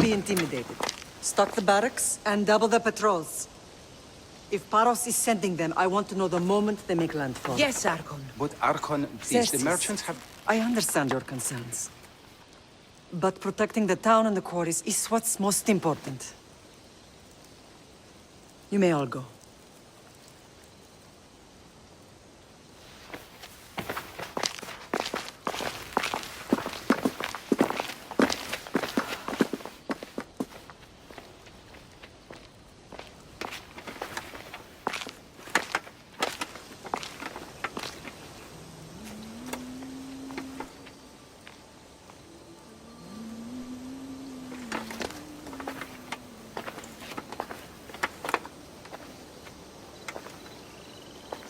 be intimidated. Stock the barracks and double the patrols. If Paros is sending them, I want to know the moment they make landfall. Yes, Archon. But Archon, please, the Xerxes, merchants have... I understand your concerns. But protecting the town and the quarries is what's most important. You may all go.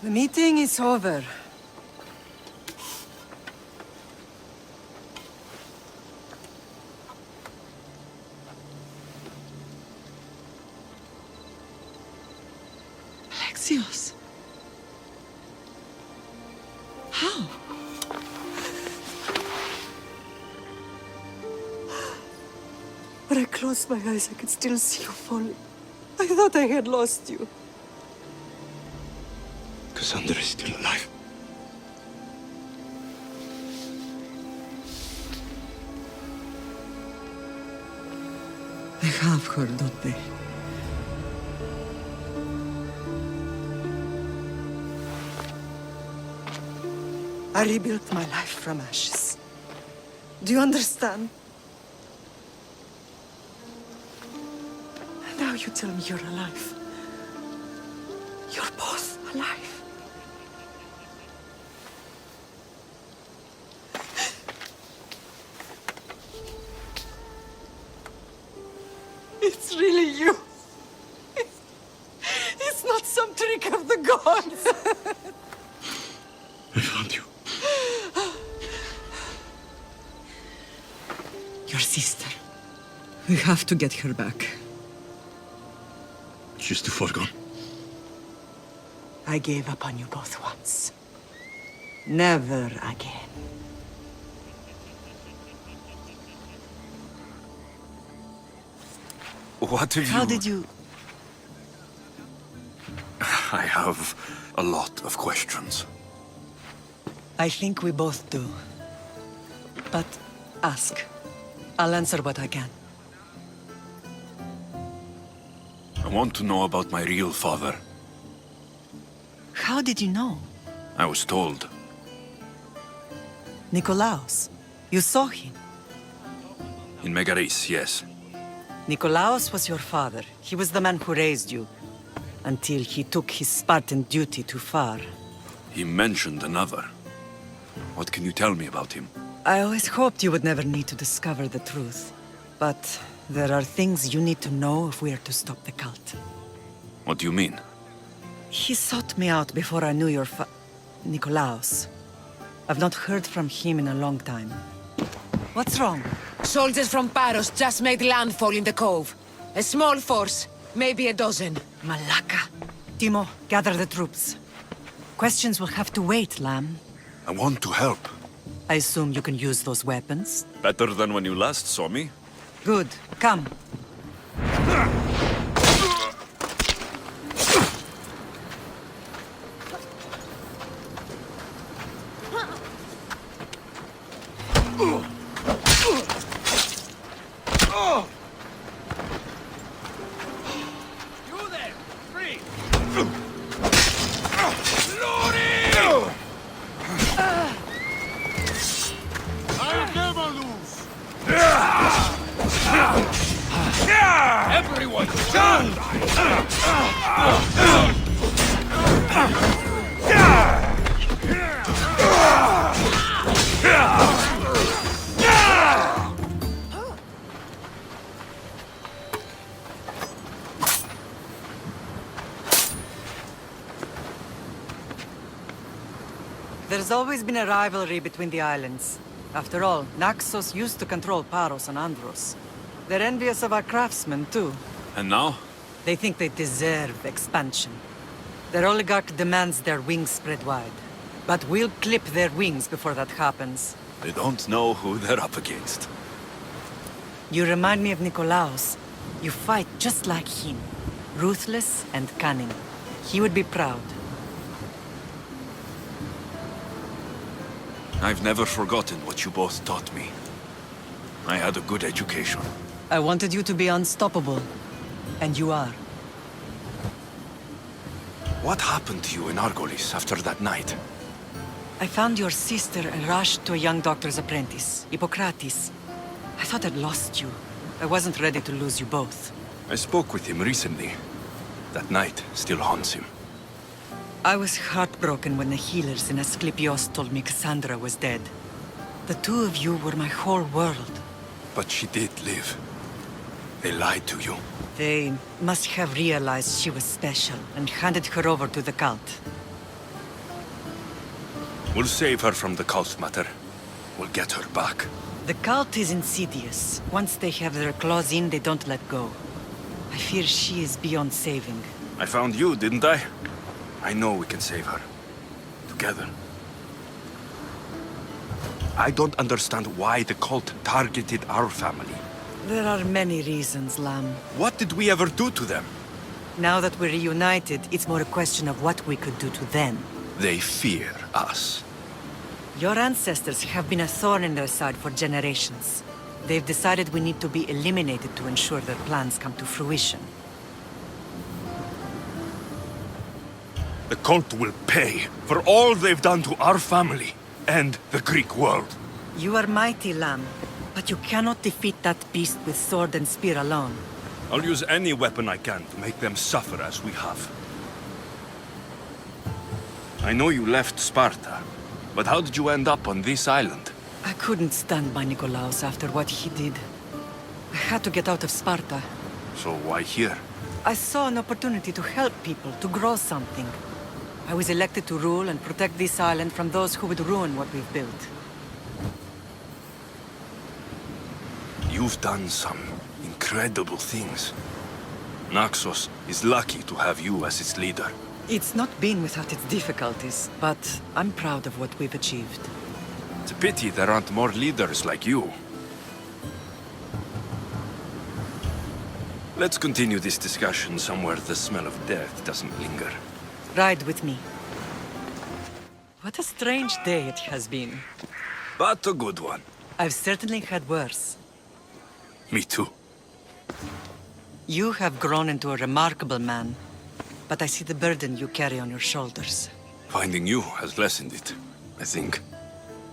The meeting is over. Alexios. How? When I closed my eyes, I could still see you falling. I thought I had lost you. Cassandra is still alive. They have her, don't they? I rebuilt my life from ashes. Do you understand? Now you tell me you're alive. You're both alive. It's really you. It's not some trick of the gods. I found you. Your sister. We have to get her back. She's too far gone. I gave up on you both once. Never again. What have you... How did you... I have a lot of questions. I think we both do. But ask. I'll answer what I can. I want to know about my real father. How did you know? I was told. Nikolaos. You saw him. In Megaris, yes. Nikolaos was your father. He was the man who raised you. Until he took his Spartan duty too far. He mentioned another. What can you tell me about him? I always hoped you would never need to discover the truth. But there are things you need to know if we are to stop the cult. What do you mean? He sought me out before I knew your Nikolaos. I've not heard from him in a long time. What's wrong? Soldiers from Paros just made landfall in the cove. A small force, maybe a dozen. Malaka. Timo, gather the troops. Questions will have to wait, Lamb. I want to help. I assume you can use those weapons? Better than when you last saw me. Good. Come. Everyone, stand! There's always been a rivalry between the islands. After all, Naxos used to control Paros and Andros. They're envious of our craftsmen, too. And now? They think they deserve expansion. Their oligarch demands their wings spread wide. But we'll clip their wings before that happens. They don't know who they're up against. You remind me of Nikolaos. You fight just like him. Ruthless and cunning. He would be proud. I've never forgotten what you both taught me. I had a good education. I wanted you to be unstoppable. And you are. What happened to you in Argolis after that night? I found your sister and rushed to a young doctor's apprentice, Hippocrates. I thought I'd lost you. I wasn't ready to lose you both. I spoke with him recently. That night still haunts him. I was heartbroken when the healers in Asclepios told me Cassandra was dead. The two of you were my whole world. But she did live. They lied to you. They must have realized she was special and handed her over to the cult. We'll save her from the cult matter. We'll get her back. The cult is insidious. Once they have their claws in, they don't let go. I fear she is beyond saving. I found you, didn't I? I know we can save her. Together. I don't understand why the cult targeted our family. There are many reasons, Lam. What did we ever do to them? Now that we're reunited, it's more a question of what we could do to them. They fear us. Your ancestors have been a thorn in their side for generations. They've decided we need to be eliminated to ensure their plans come to fruition. The cult will pay for all they've done to our family and the Greek world. You are mighty, Lam, but you cannot defeat that beast with sword and spear alone. I'll use any weapon I can to make them suffer as we have. I know you left Sparta, but how did you end up on this island? I couldn't stand by Nikolaos after what he did. I had to get out of Sparta. So why here? I saw an opportunity to help people, to grow something. I was elected to rule and protect this island from those who would ruin what we've built. You've done some incredible things. Naxos is lucky to have you as its leader. It's not been without its difficulties, but I'm proud of what we've achieved. It's a pity there aren't more leaders like you. Let's continue this discussion somewhere the smell of death doesn't linger. Ride with me. What a strange day it has been. But a good one. I've certainly had worse. Me too. You have grown into a remarkable man, but I see the burden you carry on your shoulders. Finding you has lessened it, I think.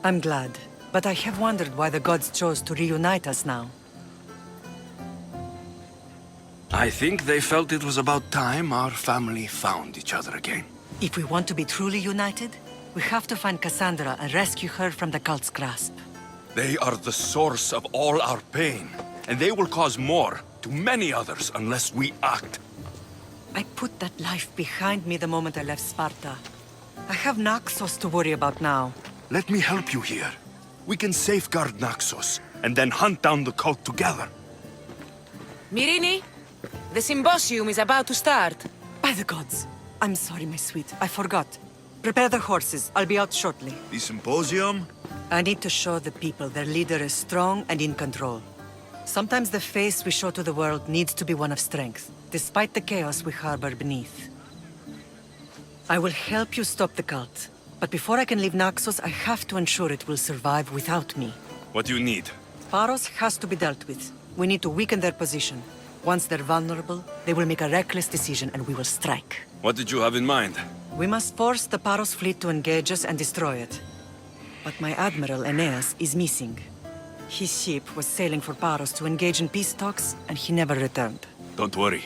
I'm glad, but I have wondered why the gods chose to reunite us now. I think they felt it was about time our family found each other again. If we want to be truly united, we have to find Cassandra and rescue her from the cult's grasp. They are the source of all our pain, and they will cause more to many others unless we act. I put that life behind me the moment I left Sparta. I have Naxos to worry about now. Let me help you here. We can safeguard Naxos, and then hunt down the cult together. Myrrine, the symposium is about to start. By the gods! I'm sorry, my sweet. I forgot. Prepare the horses. I'll be out shortly. The symposium? I need to show the people their leader is strong and in control. Sometimes the face we show to the world needs to be one of strength, despite the chaos we harbor beneath. I will help you stop the cult, but before I can leave Naxos, I have to ensure it will survive without me. What do you need? Paros has to be dealt with. We need to weaken their position. Once they're vulnerable, they will make a reckless decision and we will strike. What did you have in mind? We must force the Paros fleet to engage us and destroy it. But my admiral, Aeneas, is missing. His ship was sailing for Paros to engage in peace talks, and he never returned. Don't worry.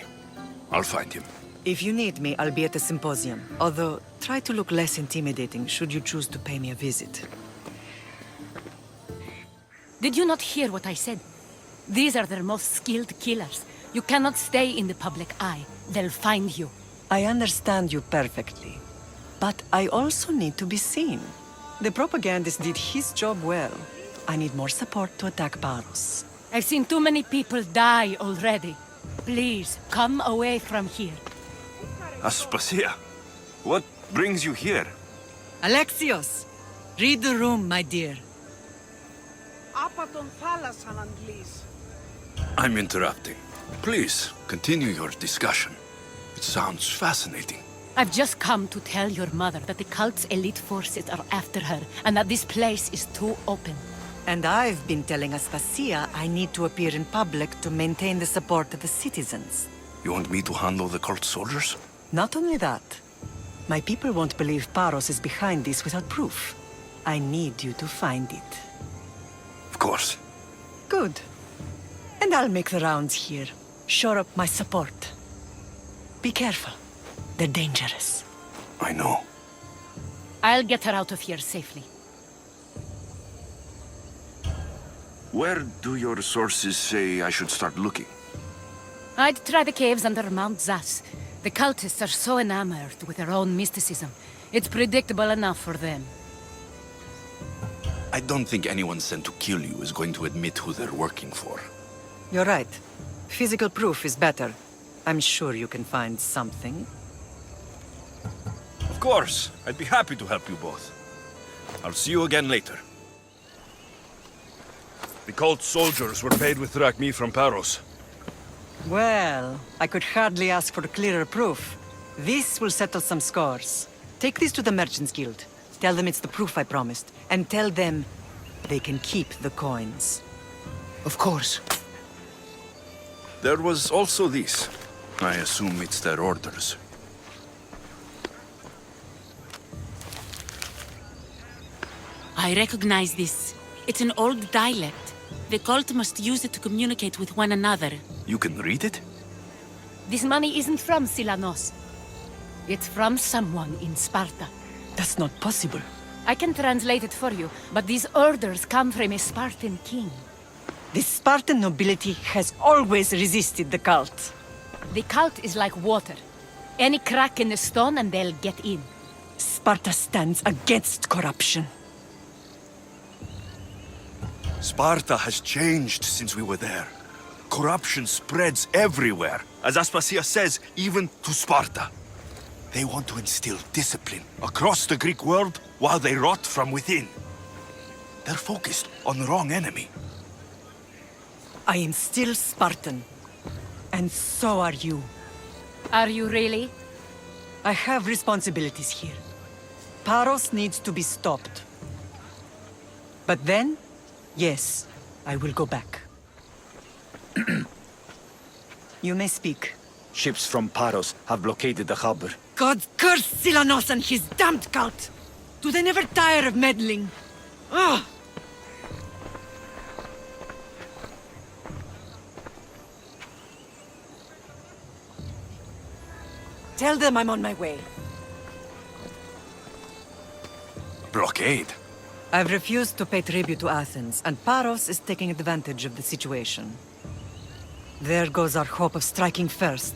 I'll find him. If you need me, I'll be at the symposium. Although, try to look less intimidating should you choose to pay me a visit. Did you not hear what I said? These are their most skilled killers. You cannot stay in the public eye. They'll find you. I understand you perfectly. But I also need to be seen. The propagandist did his job well. I need more support to attack Paros. I've seen too many people die already. Please, come away from here. Aspasia, what brings you here? Alexios! Read the room, my dear. Από τον θάλασσαν αντλείς. I'm interrupting. Please, continue your discussion. It sounds fascinating. I've just come to tell your mother that the cult's elite forces are after her, and that this place is too open. And I've been telling Aspasia I need to appear in public to maintain the support of the citizens. You want me to handle the cult soldiers? Not only that, my people won't believe Paros is behind this without proof. I need you to find it. Of course. Good. And I'll make the rounds here. Shore up my support. Be careful. They're dangerous. I know. I'll get her out of here safely. Where do your sources say I should start looking? I'd try the caves under Mount Zas. The cultists are so enamored with their own mysticism. It's predictable enough for them. I don't think anyone sent to kill you is going to admit who they're working for. You're right. Physical proof is better. I'm sure you can find something. Of course. I'd be happy to help you both. I'll see you again later. The cult soldiers were paid with drachmi from Paros. Well, I could hardly ask for clearer proof. This will settle some scores. Take this to the Merchants Guild. Tell them it's the proof I promised. And tell them they can keep the coins. Of course. There was also this. I assume it's their orders. I recognize this. It's an old dialect. The cult must use it to communicate with one another. You can read it? This money isn't from Silanos. It's from someone in Sparta. That's not possible. I can translate it for you, but these orders come from a Spartan king. The Spartan nobility has always resisted the cult. The cult is like water. Any crack in the stone and they'll get in. Sparta stands against corruption. Sparta has changed since we were there. Corruption spreads everywhere. As Aspasia says, even to Sparta. They want to instill discipline across the Greek world while they rot from within. They're focused on the wrong enemy. I am still Spartan. And so are you. Are you really? I have responsibilities here. Paros needs to be stopped. But then, yes, I will go back. You may speak. Ships from Paros have blockaded the harbor. God curse Silanos and his damned cult! Do they never tire of meddling? Ugh! Tell them I'm on my way. Blockade? I've refused to pay tribute to Athens, and Paros is taking advantage of the situation. There goes our hope of striking first.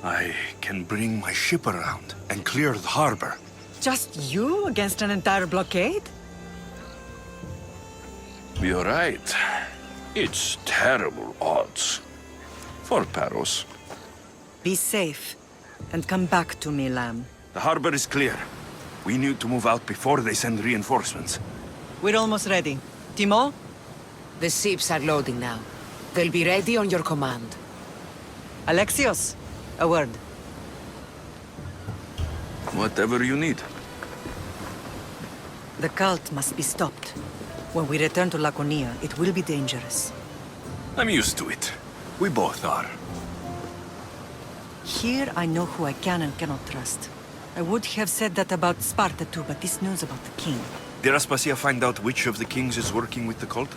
I can bring my ship around and clear the harbor. Just you against an entire blockade? You're right. It's terrible odds. For Paros. Be safe, and come back to me, Lamb. The harbor is clear. We need to move out before they send reinforcements. We're almost ready. Timo? The ships are loading now. They'll be ready on your command. Alexios? A word. Whatever you need. The cult must be stopped. When we return to Laconia, it will be dangerous. I'm used to it. We both are. Here I know who I can and cannot trust. I would have said that about Sparta too, but this news about the king. Did Aspasia find out which of the kings is working with the cult?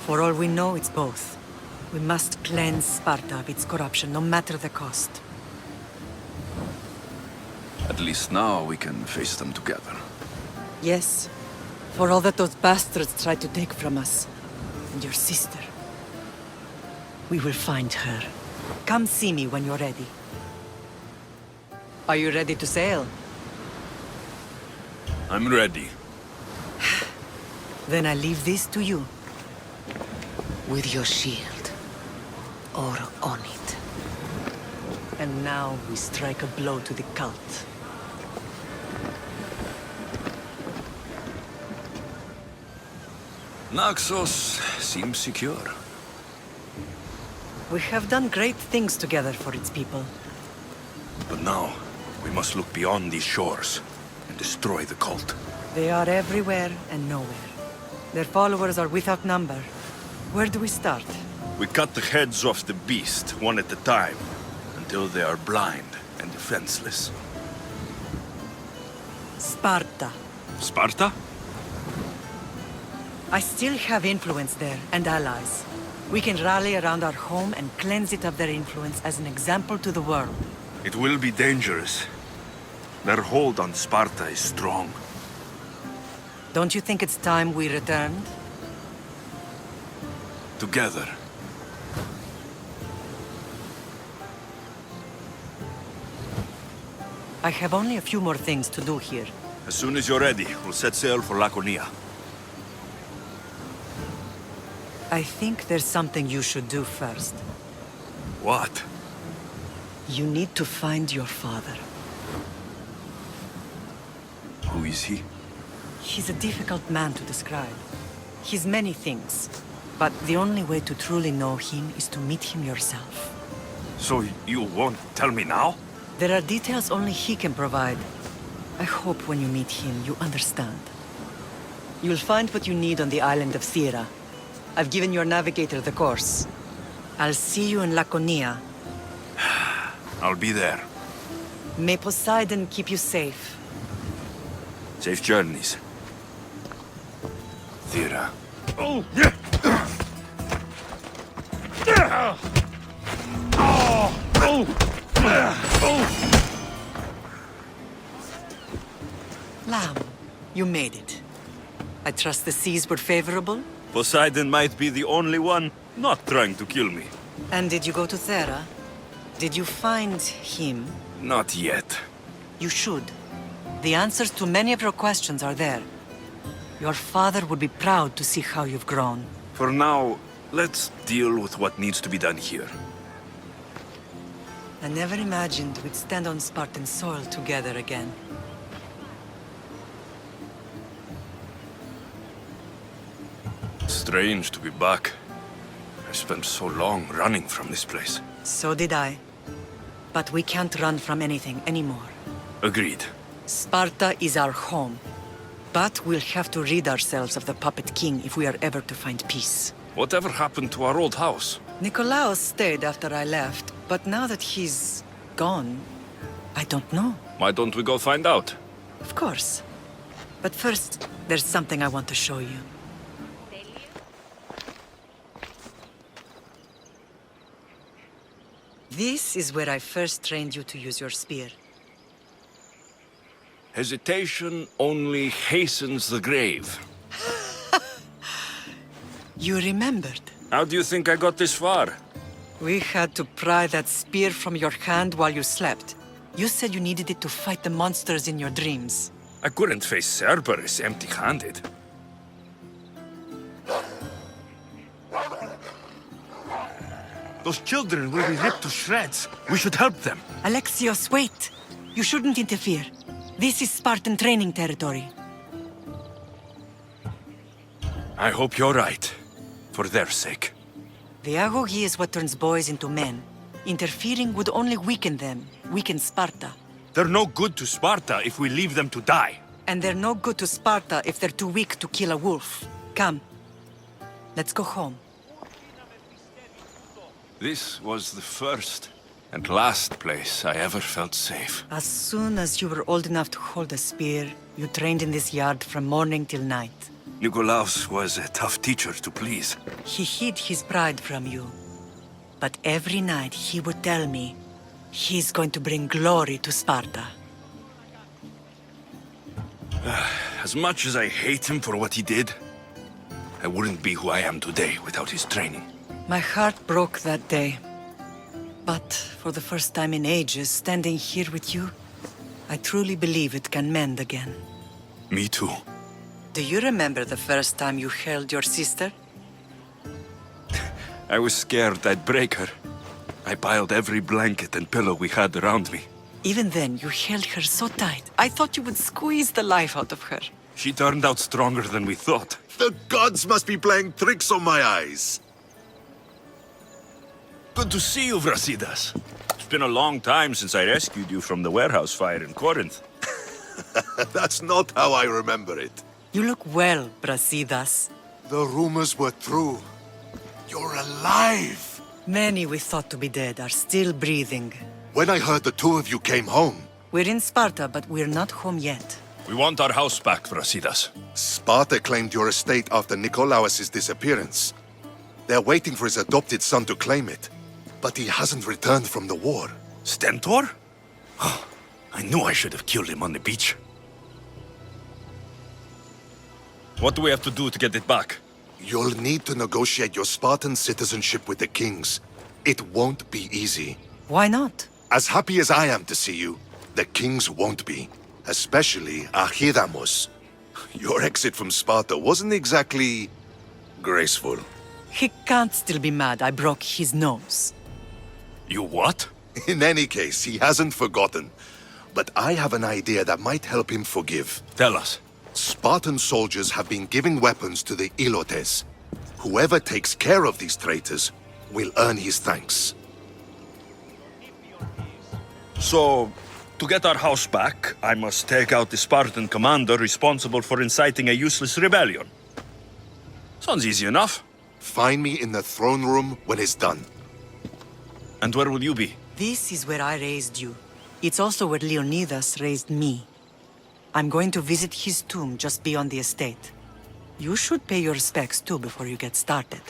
For all we know, it's both. We must cleanse Sparta of its corruption, no matter the cost. At least now we can face them together. Yes. For all that those bastards tried to take from us. And your sister. We will find her. Come see me when you're ready. Are you ready to sail? I'm ready. Then I leave this to you. With your shield. Or on it. And now we strike a blow to the cult. Naxos seems secure. We have done great things together for its people. But now, we must look beyond these shores and destroy the cult. They are everywhere and nowhere. Their followers are without number. Where do we start? We cut the heads off the beast, one at a time, until they are blind and defenseless. Sparta. Sparta? I still have influence there, and allies. We can rally around our home and cleanse it of their influence as an example to the world. It will be dangerous. Their hold on Sparta is strong. Don't you think it's time we returned? Together. I have only a few more things to do here. As soon as you're ready, we'll set sail for Laconia. I think there's something you should do first. What? You need to find your father. Who is he? He's a difficult man to describe. He's many things, but the only way to truly know him is to meet him yourself. So you won't tell me now? There are details only he can provide. I hope when you meet him, you understand. You'll find what you need on the island of Thera. I've given your navigator the course. I'll see you in Laconia. I'll be there. May Poseidon keep you safe. Safe journeys. Thera. Oh! Lamb, you made it. I trust the seas were favorable? Poseidon might be the only one not trying to kill me. And did you go to Thera? Did you find him? Not yet. You should. The answers to many of your questions are there. Your father would be proud to see how you've grown. For now, let's deal with what needs to be done here. I never imagined we'd stand on Spartan soil together again. Strange to be back. I spent so long running from this place. So did I. But we can't run from anything anymore. Agreed. Sparta is our home. But we'll have to rid ourselves of the puppet king if we are ever to find peace. Whatever happened to our old house? Nikolaos stayed after I left, but now that he's gone, I don't know. Why don't we go find out? Of course. But first, there's something I want to show you. This is where I first trained you to use your spear. Hesitation only hastens the grave. You remembered. How do you think I got this far? We had to pry that spear from your hand while you slept. You said you needed it to fight the monsters in your dreams. I couldn't face Cerberus empty-handed. Those children will be ripped to shreds. We should help them. Alexios, wait! You shouldn't interfere. This is Spartan training territory. I hope you're right. For their sake. The agoge is what turns boys into men. Interfering would only weaken them, weaken Sparta. They're no good to Sparta if we leave them to die. And they're no good to Sparta if they're too weak to kill a wolf. Come. Let's go home. This was the first and last place I ever felt safe. As soon as you were old enough to hold a spear, you trained in this yard from morning till night. Nikolaos was a tough teacher to please. He hid his pride from you. But every night he would tell me, he's going to bring glory to Sparta. As much as I hate him for what he did, I wouldn't be who I am today without his training. My heart broke that day. But for the first time in ages, standing here with you, I truly believe it can mend again. Me too. Do you remember the first time you held your sister? I was scared I'd break her. I piled every blanket and pillow we had around me. Even then, you held her so tight. I thought you would squeeze the life out of her. She turned out stronger than we thought. The gods must be playing tricks on my eyes. Good to see you, Brasidas. It's been a long time since I rescued you from the warehouse fire in Corinth. That's not how I remember it. You look well, Brasidas. The rumors were true. You're alive! Many we thought to be dead are still breathing. When I heard the two of you came home, We're in Sparta, but we're not home yet. We want our house back, Brasidas. Sparta claimed your estate after Nikolaos' disappearance. They're waiting for his adopted son to claim it. But he hasn't returned from the war. Stentor? Oh, I knew I should have killed him on the beach. What do we have to do to get it back? You'll need to negotiate your Spartan citizenship with the kings. It won't be easy. Why not? As happy as I am to see you, the kings won't be. Especially Archidamos. Your exit from Sparta wasn't exactly graceful. He can't still be mad I broke his nose. You what? In any case, he hasn't forgotten. But I have an idea that might help him forgive. Tell us. Spartan soldiers have been giving weapons to the Ilotes. Whoever takes care of these traitors will earn his thanks. So, to get our house back, I must take out the Spartan commander responsible for inciting a useless rebellion. Sounds easy enough. Find me in the throne room when it's done. And where will you be? This is where I raised you. It's also where Leonidas raised me. I'm going to visit his tomb just beyond the estate. You should pay your respects too before you get started.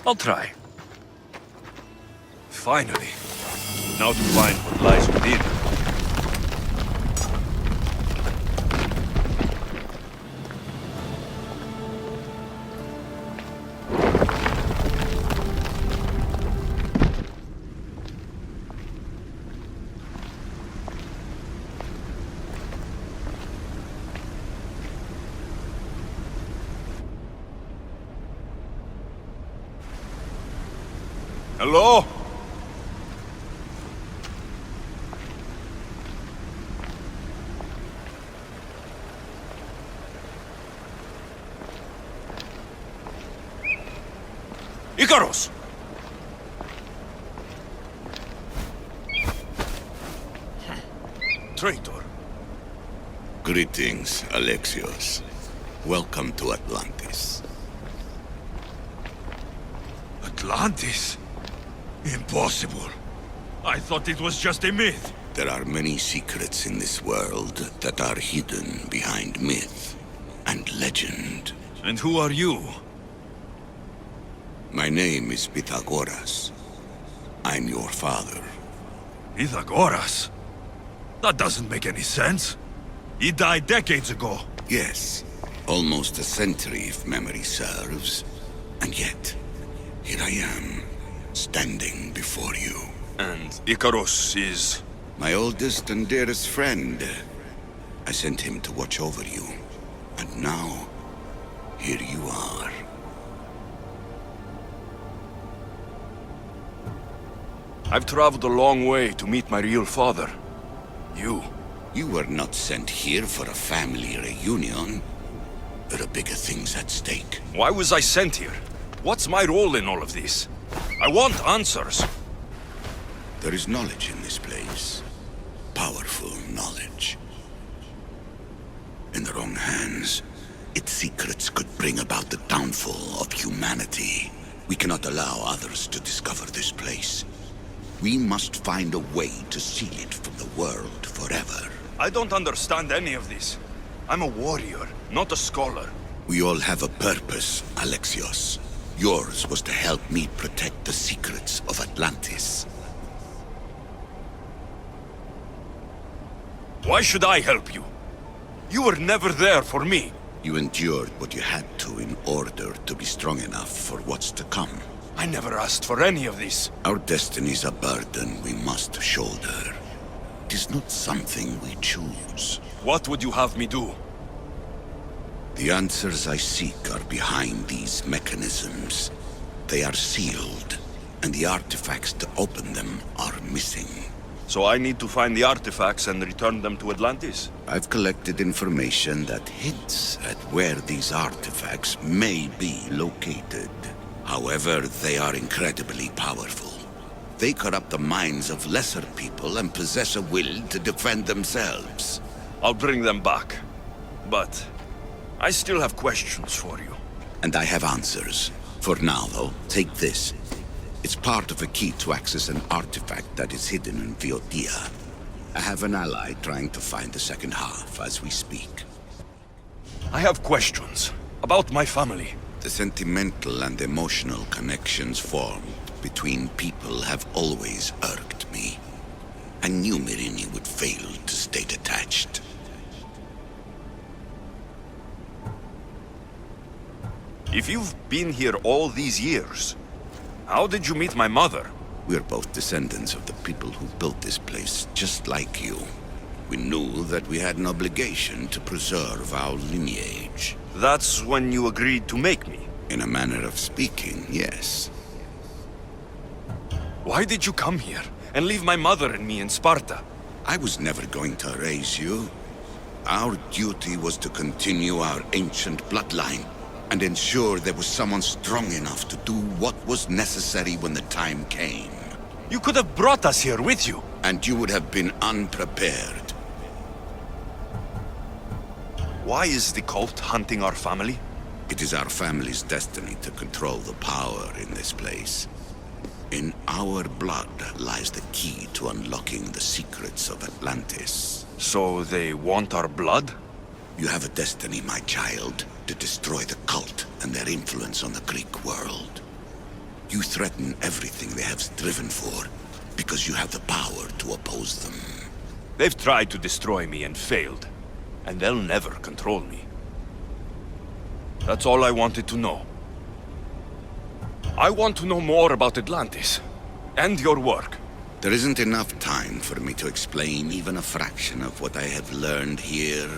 I'll try. Finally. Now to find what lies within. Hello? Icarus! Traitor. Greetings, Alexios. Welcome to Atlantis. Atlantis? Impossible. I thought it was just a myth. There are many secrets in this world that are hidden behind myth and legend. And who are you? My name is Pythagoras. I'm your father. Pythagoras? That doesn't make any sense. He died decades ago. Yes, almost a century if memory serves. And yet, here I am, standing before you. And Icarus is... My oldest and dearest friend. I sent him to watch over you. And now, here you are. I've traveled a long way to meet my real father. You. You were not sent here for a family reunion. There are bigger things at stake. Why was I sent here? What's my role in all of this? I want answers. There is knowledge in this place. Powerful knowledge. In the wrong hands, its secrets could bring about the downfall of humanity. We cannot allow others to discover this place. We must find a way to seal it from the world forever. I don't understand any of this. I'm a warrior, not a scholar. We all have a purpose, Alexios. Yours was to help me protect the secrets of Atlantis. Why should I help you? You were never there for me. You endured what you had to in order to be strong enough for what's to come. I never asked for any of this. Our destiny's a burden we must shoulder. It is not something we choose. What would you have me do? The answers I seek are behind these mechanisms. They are sealed, and the artifacts to open them are missing. So I need to find the artifacts and return them to Atlantis. I've collected information that hints at where these artifacts may be located. However, they are incredibly powerful. They corrupt the minds of lesser people and possess a will to defend themselves. I'll bring them back. But I still have questions for you. And I have answers. For now, though, take this. It's part of a key to access an artifact that is hidden in Viotia. I have an ally trying to find the second half as we speak. I have questions about my family. The sentimental and emotional connections formed between people have always irked me. I knew Myrini would fail to stay detached. If you've been here all these years, how did you meet my mother? We're both descendants of the people who built this place, just like you. We knew that we had an obligation to preserve our lineage. That's when you agreed to make me. In a manner of speaking, yes. Why did you come here and leave my mother and me in Sparta? I was never going to raise you. Our duty was to continue our ancient bloodline and ensure there was someone strong enough to do what was necessary when the time came. You could have brought us here with you. And you would have been unprepared. Why is the cult hunting our family? It is our family's destiny to control the power in this place. In our blood lies the key to unlocking the secrets of Atlantis. So they want our blood? You have a destiny, my child, to destroy the cult and their influence on the Greek world. You threaten everything they have striven for, because you have the power to oppose them. They've tried to destroy me and failed, and they'll never control me. That's all I wanted to know. I want to know more about Atlantis, and your work. There isn't enough time for me to explain even a fraction of what I have learned here.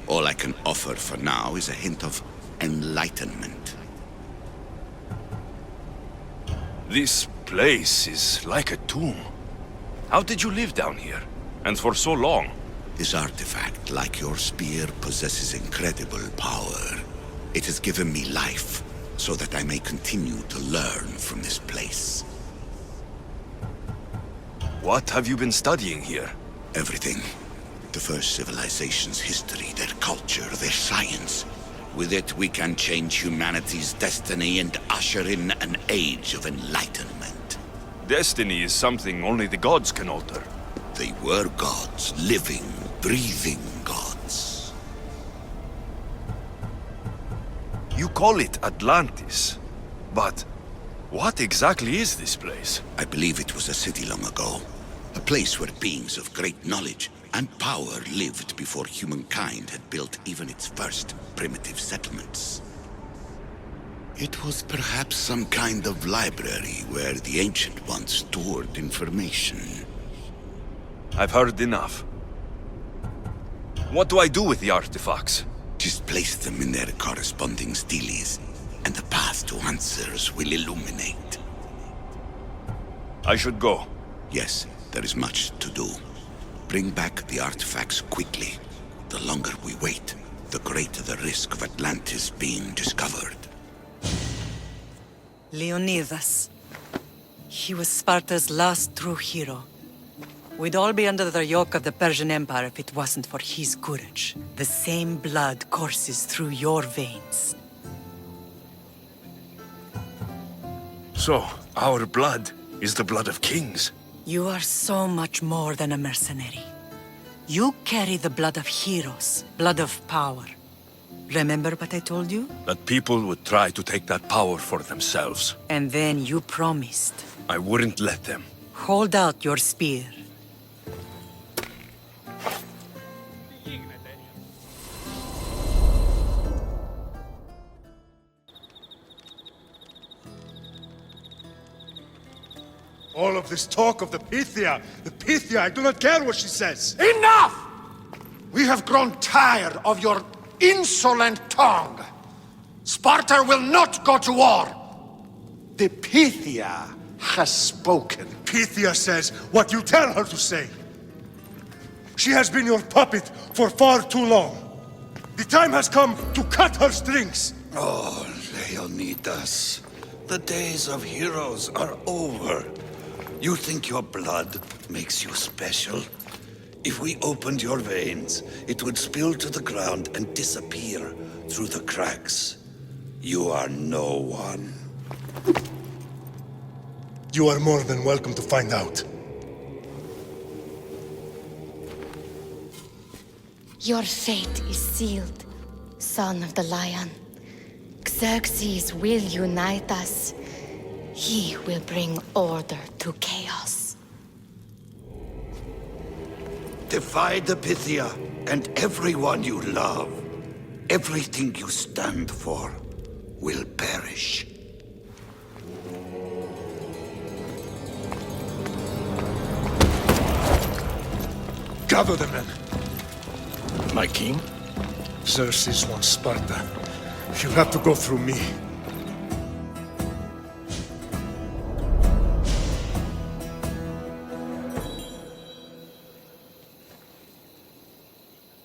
All I can offer for now is a hint of enlightenment. This place is like a tomb. How did you live down here? And for so long? This artifact, like your spear, possesses incredible power. It has given me life, so that I may continue to learn from this place. What have you been studying here? Everything. The first civilization's history, their culture, their science. With it, we can change humanity's destiny and usher in an age of enlightenment. Destiny is something only the gods can alter. They were gods, living, breathing gods. You call it Atlantis, but what exactly is this place? I believe it was a city long ago. A place where beings of great knowledge and power lived before humankind had built even its first primitive settlements. It was perhaps some kind of library where the Ancient Ones stored information. I've heard enough. What do I do with the artifacts? Just place them in their corresponding steles, and the path to answers will illuminate. I should go. Yes, there is much to do. Bring back the artifacts quickly. The longer we wait, the greater the risk of Atlantis being discovered. Leonidas. He was Sparta's last true hero. We'd all be under the yoke of the Persian Empire if it wasn't for his courage. The same blood courses through your veins. So, our blood is the blood of kings. You are so much more than a mercenary. You carry the blood of heroes, blood of power. Remember what I told you? That people would try to take that power for themselves. And then you promised. I wouldn't let them. Hold out your spear. All of this talk of the Pythia, I do not care what she says. Enough! We have grown tired of your insolent tongue. Sparta will not go to war. The Pythia has spoken. Pythia says what you tell her to say. She has been your puppet for far too long. The time has come to cut her strings. Oh, Leonidas, the days of heroes are over. You think your blood makes you special? If we opened your veins, it would spill to the ground and disappear through the cracks. You are no one. You are more than welcome to find out. Your fate is sealed, son of the lion. Xerxes will unite us. He will bring order to chaos. Divide the Pythia and everyone you love. Everything you stand for will perish. Gather the men. My king? Xerxes wants Sparta. She'll have to go through me.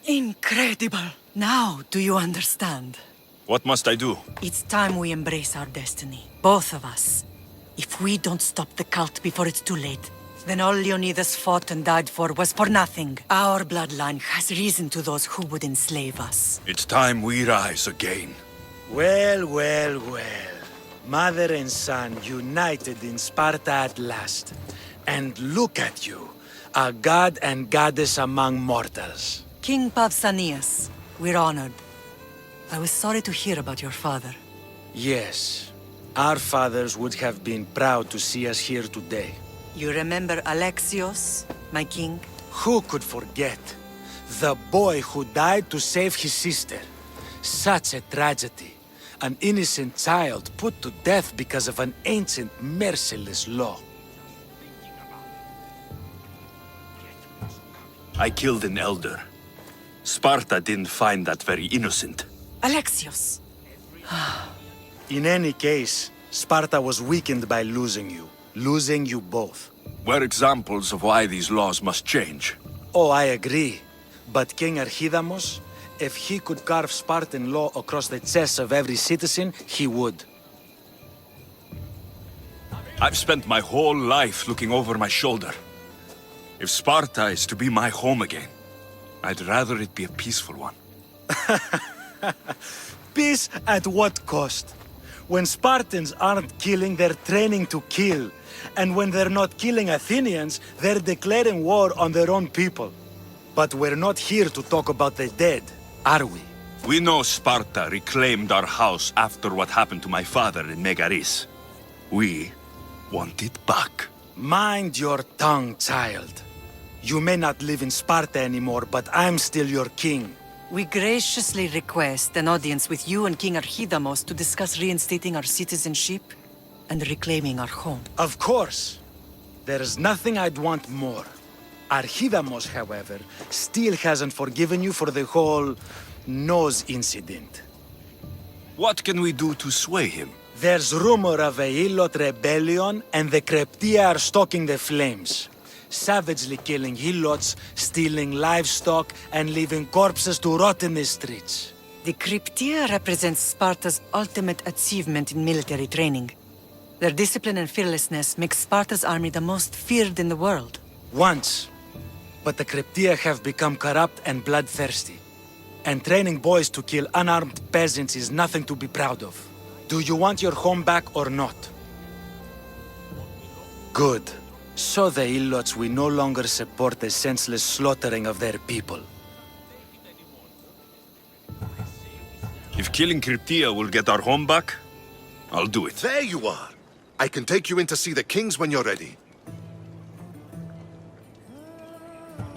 Incredible! Now, do you understand? What must I do? It's time we embrace our destiny. Both of us. If we don't stop the cult before it's too late, then all Leonidas fought and died for was for nothing. Our bloodline has risen to those who would enslave us. It's time we rise again. Well, well, well. Mother and son united in Sparta at last. And look at you, a god and goddess among mortals. King Pausanias, we're honored. I was sorry to hear about your father. Yes, our fathers would have been proud to see us here today. You remember Alexios, my king? Who could forget? The boy who died to save his sister. Such a tragedy. An innocent child put to death because of an ancient, merciless law. I killed an elder. Sparta didn't find that very innocent. Alexios! In any case, Sparta was weakened by losing you both. We're examples of why these laws must change. Oh, I agree. But King Archidamos, if he could carve Spartan law across the chests of every citizen, he would. I've spent my whole life looking over my shoulder. If Sparta is to be my home again, I'd rather it be a peaceful one. Peace at what cost? When Spartans aren't killing, they're training to kill. And when they're not killing Athenians, they're declaring war on their own people. But we're not here to talk about the dead, are we? We know Sparta reclaimed our house after what happened to my father in Megaris. We want it back. Mind your tongue, child. You may not live in Sparta anymore, but I'm still your king. We graciously request an audience with you and King Archidamos to discuss reinstating our citizenship and reclaiming our home. Of course. There's nothing I'd want more. Archidamos, however, still hasn't forgiven you for the whole nose incident. What can we do to sway him? There's rumor of a Hilot rebellion, and the Kryptia are stoking the flames. Savagely killing Helots, stealing livestock, and leaving corpses to rot in the streets. The Kryptia represents Sparta's ultimate achievement in military training. Their discipline and fearlessness make Sparta's army the most feared in the world. Once. But the Kryptia have become corrupt and bloodthirsty. And training boys to kill unarmed peasants is nothing to be proud of. Do you want your home back or not? Good. So the Ilots will no longer support the senseless slaughtering of their people. If killing Kryptia will get our home back, I'll do it. There you are! I can take you in to see the kings when you're ready.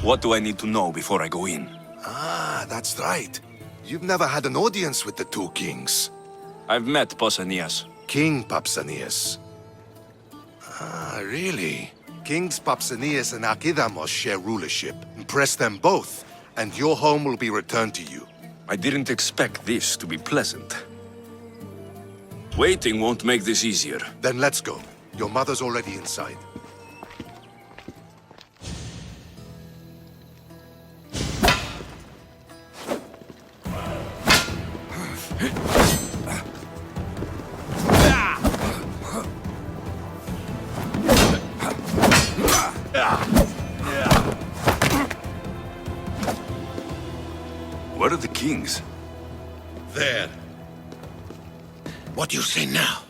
What do I need to know before I go in? Ah, that's right. You've never had an audience with the two kings. I've met Pausanias. King Pausanias. Ah, really? Kings Pausanias and Archidamos share rulership. Impress them both, and your home will be returned to you. I didn't expect this to be pleasant. Waiting won't make this easier. Then let's go. Your mother's already inside. Where are the kings? There. What do you say now?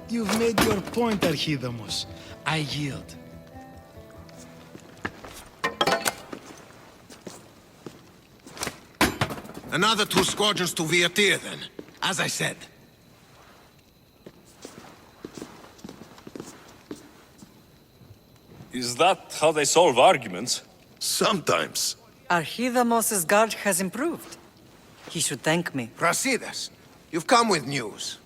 You've made your point, Archidamos. I yield. Another 2 squadrons to Viatir, then. As I said. Is that how they solve arguments? Sometimes. Archidamos's guard has improved. He should thank me. Brasidas, you've come with news.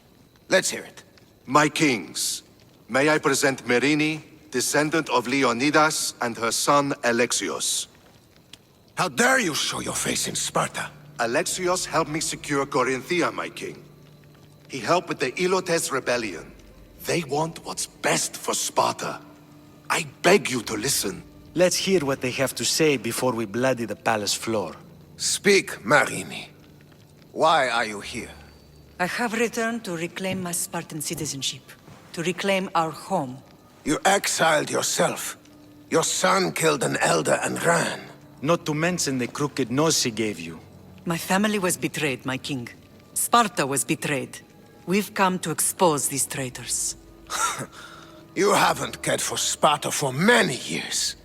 Let's hear it. My kings, may I present Merini, descendant of Leonidas, and her son Alexios. How dare you show your face in Sparta? Alexios helped me secure Corinthia, my king. He helped with the Ilotes rebellion. They want what's best for Sparta. I beg you to listen. Let's hear what they have to say before we bloody the palace floor. Speak, Marini. Why are you here? I have returned to reclaim my Spartan citizenship, to reclaim our home. You exiled yourself. Your son killed an elder and ran. Not to mention the crooked nose he gave you. My family was betrayed, my king. Sparta was betrayed. We've come to expose these traitors. You haven't cared for Sparta for many years.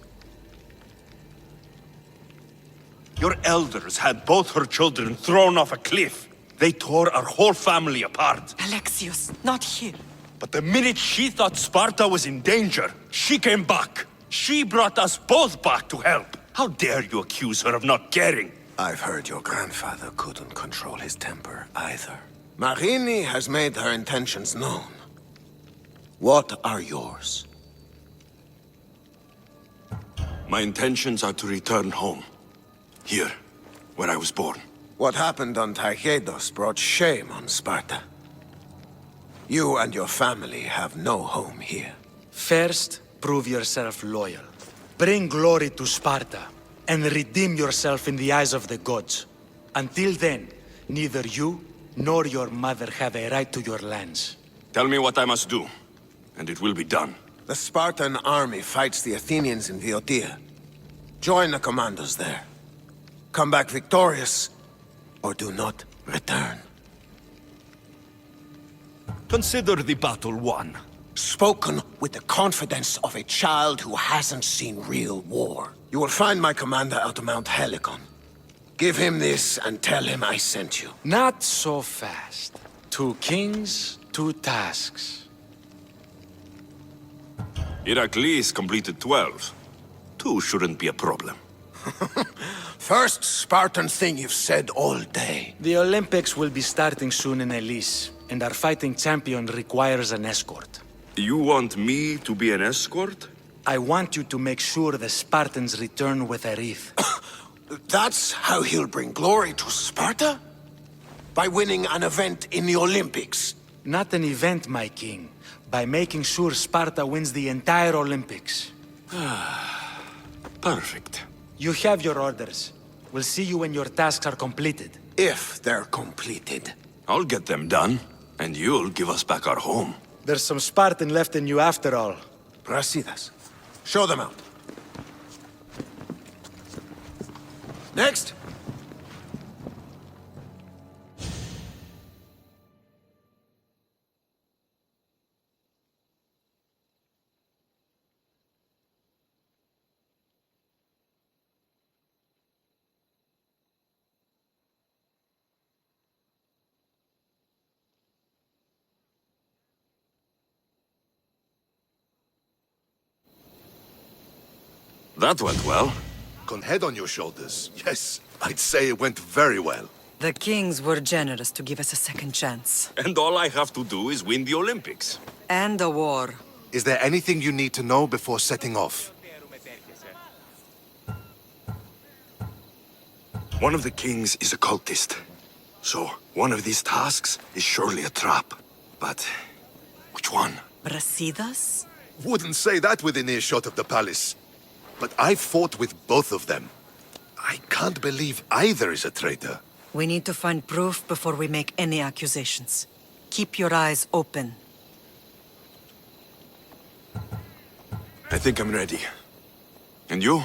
Your elders had both her children thrown off a cliff. They tore our whole family apart. Alexios, not here. But the minute she thought Sparta was in danger, she came back. She brought us both back to help. How dare you accuse her of not caring? I've heard your grandfather couldn't control his temper either. Marini has made her intentions known. What are yours? My intentions are to return home. Here, where I was born. What happened on Taygedos brought shame on Sparta. You and your family have no home here. First, prove yourself loyal. Bring glory to Sparta, and redeem yourself in the eyes of the gods. Until then, neither you nor your mother have a right to your lands. Tell me what I must do, and it will be done. The Spartan army fights the Athenians in Viotia. Join the commandos there. Come back victorious, or do not return. Consider the battle won. Spoken with the confidence of a child who hasn't seen real war. You will find my commander out of Mount Helicon. Give him this and tell him I sent you. Not so fast. 2 kings, 2 tasks. Heracles completed 12. 2 shouldn't be a problem. First Spartan thing you've said all day. The Olympics will be starting soon in Elise, and our fighting champion requires an escort. You want me to be an escort? I want you to make sure the Spartans return with a wreath. That's how he'll bring glory to Sparta? By winning an event in the Olympics? Not an event, my king. By making sure Sparta wins the entire Olympics. Perfect. You have your orders. We'll see you when your tasks are completed. If they're completed. I'll get them done, and you'll give us back our home. There's some Spartan left in you after all. Brasidas, show them out. Next. That went well. Con head on your shoulders. Yes, I'd say it went very well. The kings were generous to give us a second chance. And all I have to do is win the Olympics. And a war. Is there anything you need to know before setting off? One of the kings is a cultist. So, one of these tasks is surely a trap. But one? Brasidas? Wouldn't say that within earshot of the palace. But I fought with both of them. I can't believe either is a traitor. We need to find proof before we make any accusations. Keep your eyes open. I think I'm ready. And you?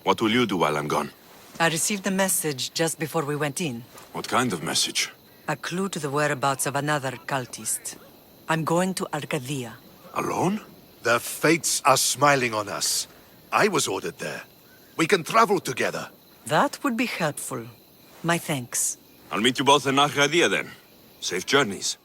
What will you do while I'm gone? I received a message just before we went in. What kind of message? A clue to the whereabouts of another cultist. I'm going to Arcadia. Alone? The fates are smiling on us. I was ordered there. We can travel together. That would be helpful. My thanks. I'll meet you both in Arcadia then. Safe journeys.